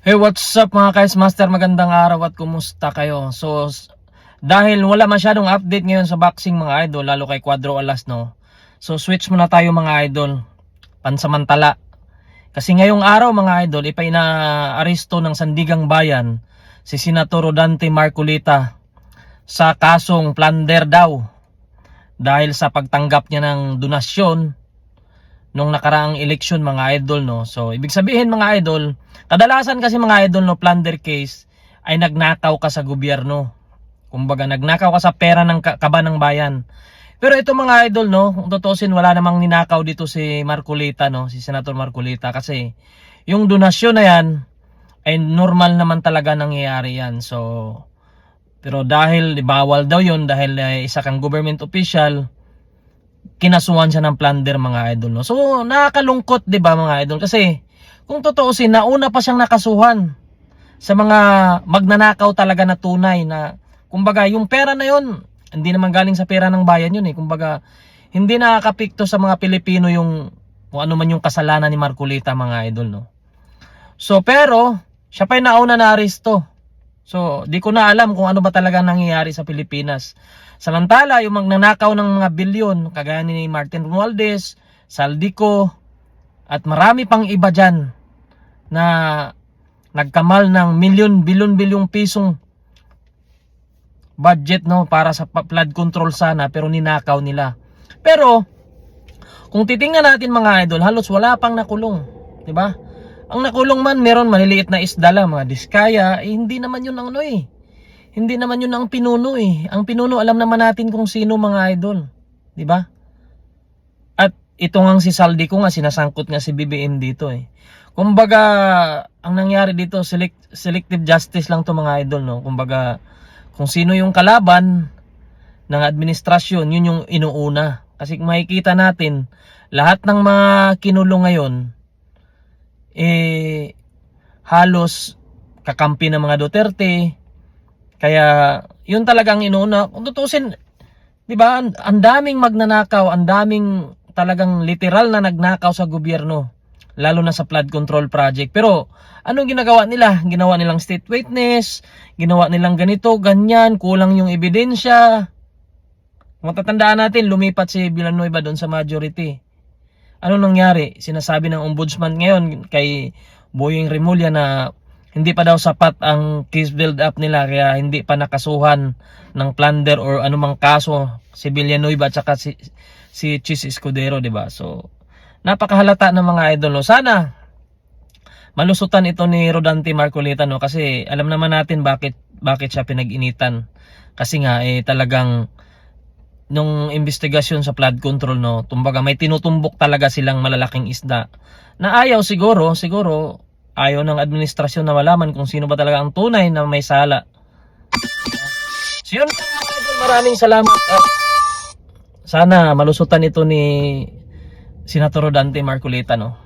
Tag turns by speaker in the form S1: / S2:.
S1: Hey, what's up mga Kais Master? Magandang araw at kumusta kayo? So, dahil wala masyadong update ngayon sa boxing mga idol, lalo kay Cuadro Alas, no? So, switch muna tayo mga idol, pansamantala. Kasi ngayong araw mga idol, ipina-aresto ng Sandigang Bayan si Senator Rodante Marcolita sa kasong plunder daw dahil sa pagtanggap niya ng donasyon nung nakaraang eleksyon mga idol, no. So ibig sabihin mga idol, kadalasan kasi mga idol, no, plunder case ay nagnakaw ka sa gobyerno. Kumbaga nagnakaw ka sa pera ng kaban ng bayan. Pero ito mga idol, no, kung tutusin, wala namang ninakaw dito si Marcolita, no, si Senator Marcolita, kasi yung donasyon na yan ay normal naman talaga nangyayari yan. So pero dahil bawal daw yun, dahil isa kang government official, kinasuhan siya ng plunder mga idol, no? So nakakalungkot 'di ba mga idol, kasi kung tutuusin, nauna pa siyang nakasuhan sa mga magnanakaw talaga na tunay, na kumbaga yung pera na yon hindi naman galing sa pera ng bayan yun, kumbaga hindi nakakapikto sa mga Pilipino yung kung ano man yung kasalanan ni Marcolita mga idol, no? So pero siya pa yung nauna na aresto. So di ko na alam kung ano ba talaga nangyayari sa Pilipinas. Samantala, yung magnanakaw ng mga bilyon, kagaya ni Martin Romualdez, Saldico, at marami pang iba dyan na nagkamal ng bilyon-bilyong pisong budget, no, para sa flood control sana, pero ninakaw nila. Pero kung titingnan natin mga idol, halos wala pang nakulong, 'di ba? Ang nakulong man, meron maliliit na isda lang, mga diskaya, hindi naman yun ang ano eh. Hindi naman yun ang pinuno eh. Ang pinuno, alam naman natin kung sino mga idol, 'di ba? At ito nga si Saldico nga, sinasangkot nga si BBM dito eh. Kumbaga, ang nangyari dito, selective justice lang to mga idol, no? Kumbaga, kung sino yung kalaban ng administrasyon, yun yung inuuna. Kasi makikita natin, lahat ng mga kinulong ngayon, halos kakampi ng mga Duterte. Kaya yun talagang inuuna. Kung tutusin, 'di ba, ang daming magnanakaw, ang daming talagang literal na nagnakaw sa gobyerno, lalo na sa flood control project. Pero anong ginagawa nila? Ginawa nilang state witness, ginawa nilang ganito, ganyan, kulang yung ebidensya. Matatandaan natin, lumipat si Villanueva doon sa majority. Ano nangyari? Sinasabi ng ombudsman ngayon kay Boying Remulla na hindi pa daw sapat ang case build up nila, kaya hindi pa nakasuhan ng plunder or anumang kaso si Villanueva at saka si Chis Escudero, 'di ba? So napakahalata ng mga idol, no? Sana malusutan ito ni Rodante Marcolita, no, kasi alam naman natin bakit siya pinag-initan. Kasi nga talagang nung investigasyon sa flood control, no, tumbaga may tinutumbok talaga silang malalaking isda na ayaw siguro ayaw ng administrasyon na malaman kung sino ba talaga ang tunay na may sala. So yun, maraming salamat at sana malusutan ito ni Senator Rodante Marcolita, no.